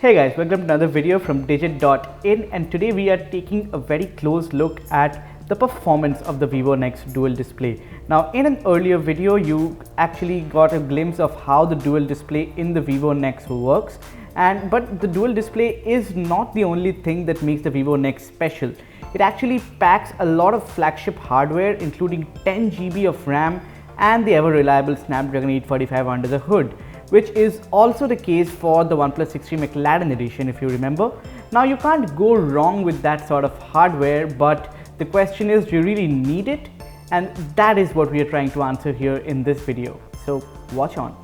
Hey guys, welcome to another video from Digit.in, and today we are taking a very close look at the performance of the Vivo Nex dual display. Now in an earlier video you actually got a glimpse of how the dual display in the Vivo Nex works, but the dual display is not the only thing that makes the Vivo Nex special. It actually packs a lot of flagship hardware including 10 GB of RAM and the ever reliable Snapdragon 845 under the hood, which is also the case for the OnePlus 6T McLaren edition, if you remember. Now you can't go wrong with that sort of hardware, but the question is, do you really need it? And that is what we are trying to answer here in this video. So watch on.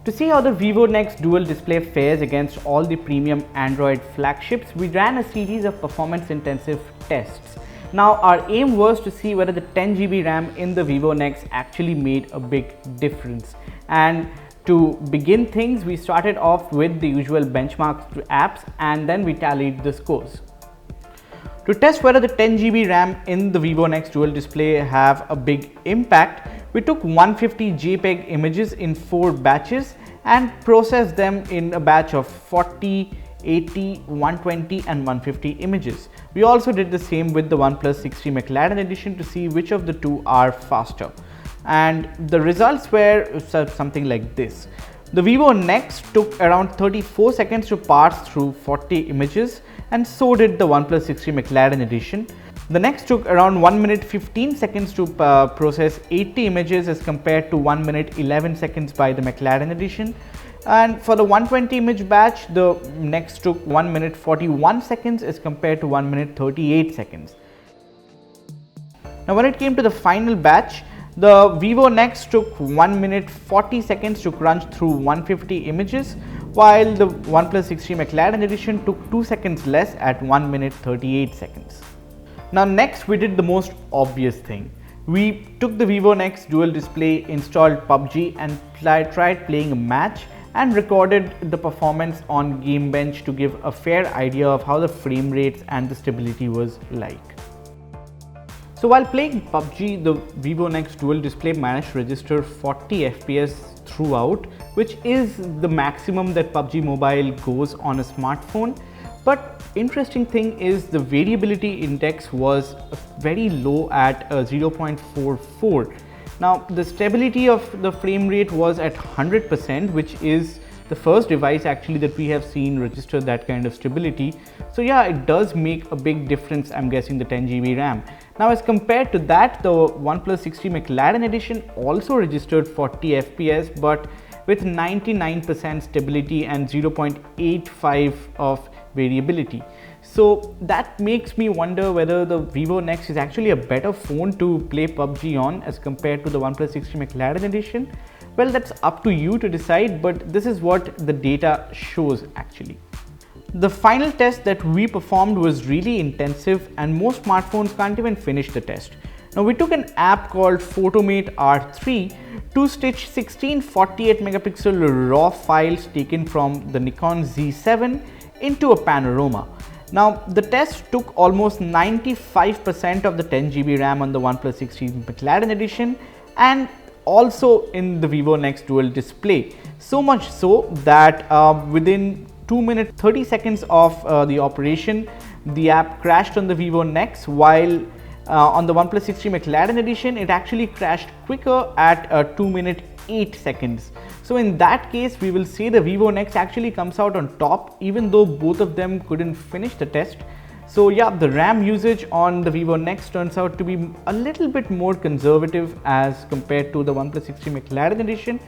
To see how the Vivo Nex dual display fares against all the premium Android flagships, we ran a series of performance intensive tests. Now our aim was to see whether the 10 GB RAM in the Vivo Nex actually made a big difference. And to begin things, we started off with the usual benchmark apps and then we tallied the scores. To test whether the 10 GB RAM in the Vivo Nex dual display have a big impact, we took 150 JPEG images in 4 batches and processed them in a batch of 40, 80, 120 and 150 images. We also did the same with the OnePlus 6T McLaren edition to see which of the two are faster. And the results were something like this. The Vivo Nex took around 34 seconds to parse through 40 images, and so did the OnePlus 6T McLaren edition. The Nex took around 1 minute 15 seconds to process 80 images as compared to 1 minute 11 seconds by the McLaren edition. And for the 120 image batch, the Nex took 1 minute 41 seconds as compared to 1 minute 38 seconds. Now when it came to the final batch, the Vivo Nex took 1 minute 40 seconds to crunch through 150 images, while the OnePlus 6T McLaren edition took 2 seconds less at 1 minute 38 seconds. Now next we did the most obvious thing. We took the Vivo Nex dual display, installed PUBG and tried playing a match and recorded the performance on Gamebench to give a fair idea of how the frame rates and the stability was like. So while playing PUBG, the Vivo Nex dual display managed to register 40 FPS throughout, which is the maximum that PUBG Mobile goes on a smartphone. But interesting thing is the variability index was very low at 0.44. Now the stability of the frame rate was at 100%, which is the first device actually that we have seen register that kind of stability. So yeah, it does make a big difference, I'm guessing, the 10 GB RAM. Now as compared to that, the OnePlus 6T McLaren edition also registered 40 FPS, but with 99% stability and 0.85 of variability. So that makes me wonder whether the Vivo Nex is actually a better phone to play PUBG on as compared to the OnePlus 6T McLaren edition. Well, that's up to you to decide, but this is what the data shows actually. The final test that we performed was really intensive and most smartphones can't even finish the test. Now we took an app called Photomate R3 to stitch 16 48 megapixel RAW files taken from the Nikon Z7 into a panorama. Now the test took almost 95% of the 10 GB RAM on the OnePlus 6T McLaren edition and also in the Vivo Nex dual display. So much so that within 2 minutes 30 seconds of the operation, the app crashed on the Vivo Nex, while on the OnePlus 6T McLaren edition it actually crashed quicker at 2 minutes 8 seconds. So in that case we will say the Vivo Nex actually comes out on top, even though both of them couldn't finish the test. So yeah, the RAM usage on the Vivo Nex turns out to be a little bit more conservative as compared to the OnePlus 6T McLaren edition,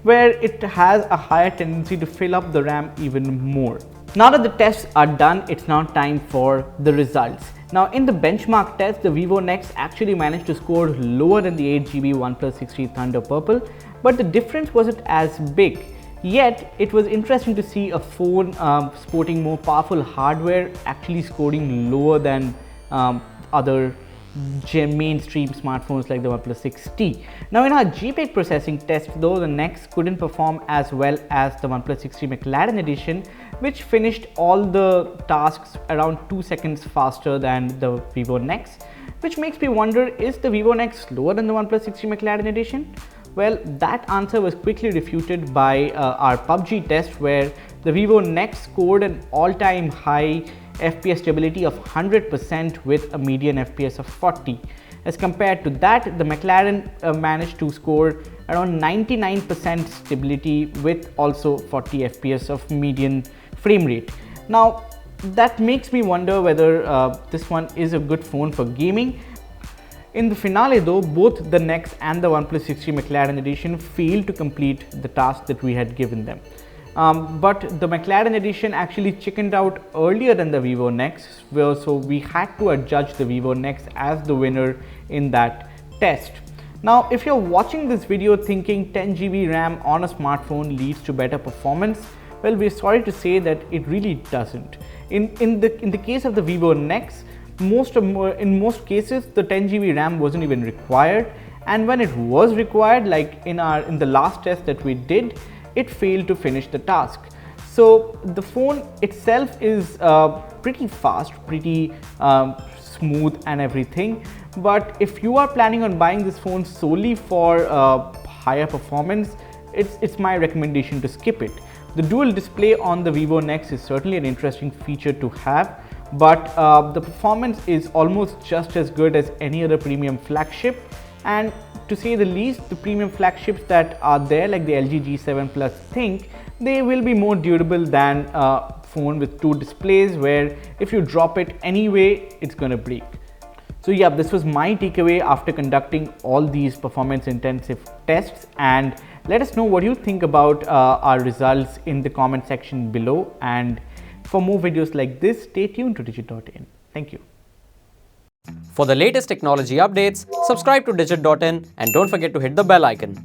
where it has a higher tendency to fill up the RAM even more. Now that the tests are done, it's now time for the results. Now in the benchmark test, the Vivo Nex actually managed to score lower than the 8 GB OnePlus 6T Thunder Purple, but the difference wasn't as big. Yet it was interesting to see a phone sporting more powerful hardware actually scoring lower than other mainstream smartphones like the OnePlus 6T. Now in our JPEG processing test though, the Nex couldn't perform as well as the OnePlus 6T McLaren edition, which finished all the tasks around 2 seconds faster than the Vivo Nex, which makes me wonder, is the Vivo Nex slower than the OnePlus 6T McLaren edition? Well, that answer was quickly refuted by our PUBG test, where the Vivo Nex scored an all-time high FPS stability of 100% with a median FPS of 40. As compared to that, the McLaren managed to score around 99% stability with also 40 FPS of median frame rate. Now, that makes me wonder whether this one is a good phone for gaming. In the finale though, both the Nex and the OnePlus 6T McLaren edition failed to complete the task that we had given them. But the McLaren edition actually chickened out earlier than the Vivo Nex, so we had to adjudge the Vivo Nex as the winner in that test. Now, if you're watching this video thinking 10 GB RAM on a smartphone leads to better performance, well, we're sorry to say that it really doesn't. In the case of the Vivo Nex, in most cases the 10 GB RAM wasn't even required, and when it was required, like in the last test that we did, it failed to finish the task. So the phone itself is pretty fast, pretty smooth and everything, but if you are planning on buying this phone solely for higher performance, it's my recommendation to skip it. The dual display on the Vivo Nex is certainly an interesting feature to have, but the performance is almost just as good as any other premium flagship, and to say the least, the premium flagships that are there, like the LG G7 Plus Think, they will be more durable than a phone with two displays, where if you drop it anyway, it's gonna break. So yeah, this was my takeaway after conducting all these performance intensive tests, and let us know what you think about our results in the comment section below, and for more videos like this, stay tuned to Digit.in. Thank you. For the latest technology updates, subscribe to Digit.in and don't forget to hit the bell icon.